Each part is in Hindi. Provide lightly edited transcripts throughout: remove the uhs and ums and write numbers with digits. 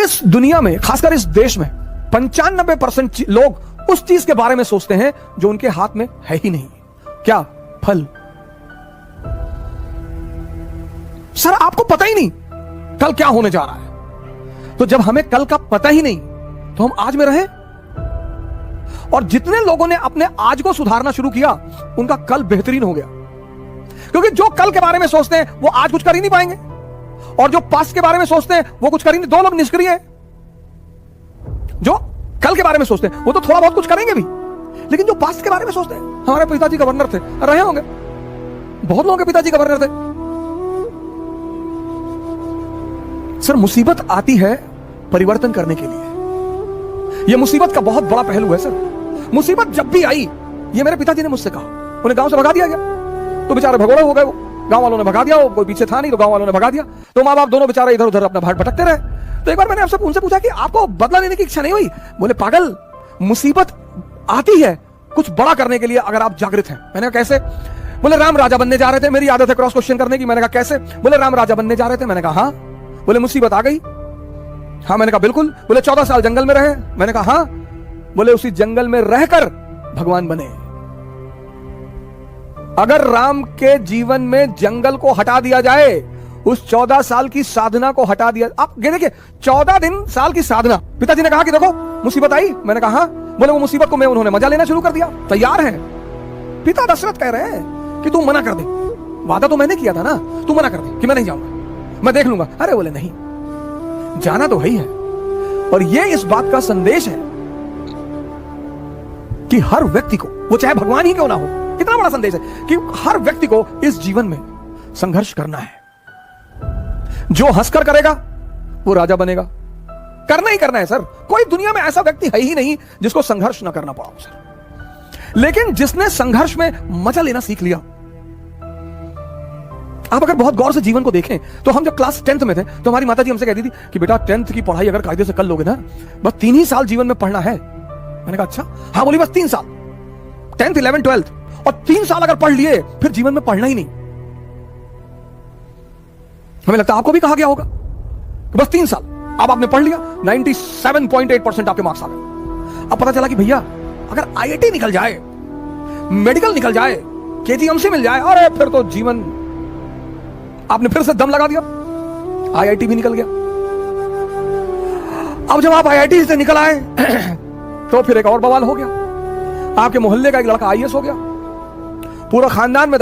इस दुनिया में, खासकर इस देश में 95% लोग उस चीज के बारे में सोचते हैं जो उनके हाथ में है ही नहीं। क्या? फल। सर आपको पता ही नहीं कल क्या होने जा रहा है, तो जब हमें कल का पता ही नहीं तो हम आज में रहें। और जितने लोगों ने अपने आज को सुधारना शुरू किया उनका कल बेहतरीन हो गया, क्योंकि जो कल के बारे में सोचते हैं वो आज कुछ कर ही नहीं पाएंगे, और जो पास्ट के बारे में सोचते हैं वो कुछ कर ही नहीं। दो लोग निष्क्रिय हैं, जो कल के बारे में सोचते हैं वो तो थोड़ा बहुत कुछ करेंगे भी, लेकिन जो पास्ट के बारे में सोचते हैं, हमारे पिताजी गवर्नर थे, रहे होंगे, बहुत लोगों के पिताजी गवर्नर थे। सर मुसीबत आती है परिवर्तन करने के लिए, यह मुसीबत का बहुत बड़ा पहलू है सर। मुसीबत जब भी आई, ये मेरे पिताजी ने मुझसे कहा, उन्हें गांव से भगा दिया गया तो बेचारे भगोड़े हो गए, वो गांव वालों ने भगा दिया, वो कोई पीछे था नहीं तो गांव वालों ने भगा दिया, तो माँ बाप दोनों बेचारे इधर उधर अपना भाट भटकते रहे। तो एक बार मैंने आपसे उनसे पूछा कि आपको बदला लेने की इच्छा नहीं हुई? बोले पागल, मुसीबत आती है कुछ बड़ा करने के लिए अगर आप जागृत हैं। मैंने कहा कैसे? बोले राम राजा बनने जा रहे थे, मेरी आदत है क्रॉस क्वेश्चन करने की। मैंने कहा कैसे? बोले राम राजा बनने जा रहे थे। मैंने कहा हाँ। बोले मुसीबत आ गई? हाँ। मैंने कहा बिल्कुल। बोले 14 साल जंगल में रहे? मैंने कहा हाँ। बोले उसी जंगल में रहकर भगवान बने। अगर राम के जीवन में जंगल को हटा दिया जाए, उस 14 साल की साधना को हटा दिया, आप देखिए 14 साल की साधना। पिताजी ने कहा कि देखो मुसीबत आई। मैंने कहा हाँ। बोले वो मुसीबत को मैं उन्होंने मजा लेना शुरू कर दिया, तैयार है। पिता दशरथ कह रहे हैं कि तू मना कर दे, वादा तो मैंने किया था ना, तू मना कर दे कि मैं नहीं जाऊंगा, मैं देख लूंगा। अरे बोले नहीं, जाना तो है ही है। और ये इस बात का संदेश है कि हर व्यक्ति को, वो चाहे भगवान ही क्यों ना हो, कितना बड़ा संदेश है कि हर व्यक्ति को इस जीवन में संघर्ष करना है। जो हंसकर करेगा वो राजा बनेगा, करना ही करना है सर। कोई दुनिया में ऐसा व्यक्ति है ही नहीं जिसको संघर्ष ना करना पड़ा सर। लेकिन जिसने संघर्ष में मजा लेना सीख लिया, आप अगर बहुत गौर से जीवन को देखें तो हम जब क्लास 10th में थे तो हमारी माताजी हमसे कहती थी कि बेटा 10th की पढ़ाई अगर कायदे से कर लोगे ना, बस 3 ही साल जीवन में पढ़ना है। मैंने कहा अच्छा? हाँ। बोली बस 3 साल, 10th 11th 12th, और 3 साल अगर पढ़ लिए फिर जीवन में पढ़ना ही नहीं। हमें लगता है आपको भी कहा गया होगा कि बस 3 साल, अब आपने पढ़ लिया, 97.8% आपके मार्क्स आ गए। अब पता चला कि भैया अगर IIT निकल जाए, मेडिकल निकल जाए, KGMC मिल जाए, अरे फिर तो जीवन, आपने फिर से दम लगा दिया, IIT भी निकल गया। अब जब आप IIT से निकल आए तो फिर एक और बवाल हो गया। आपके मोहल्ले का एक लड़का IAS हो गया, पूरा खानदान में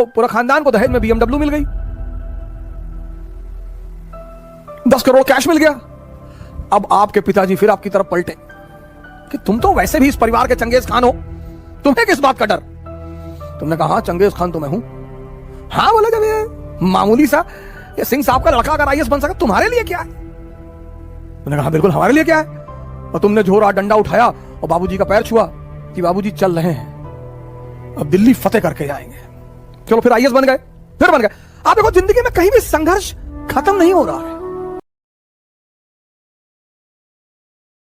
पूरा खानदान को दहेज में BMW मिल गई, 10 करोड़ कैश मिल गया। अब आपके पिताजी फिर आपकी तरफ पलटे कि तुम तो वैसे भी इस परिवार के चंगेज खान हो, तुम्हें किस बात का डर? तुमने कहा हाँ चंगेज खान तो मैं हूं। हाँ बोले जब ये मामूली सा ये सिंह साहब का लड़का अगर IAS बन सका, तुम्हारे लिए क्या है? मैंने कहा बिल्कुल हमारे लिए क्या है। और तुमने झोरा डंडा उठाया और बाबूजी का पैर छुआ कि बाबूजी चल रहे हैं, अब दिल्ली फतेह करके जाएंगे। चलो फिर IAS बन गए, फिर बन गए। आप देखो जिंदगी में कहीं भी संघर्ष खत्म नहीं हो रहा है।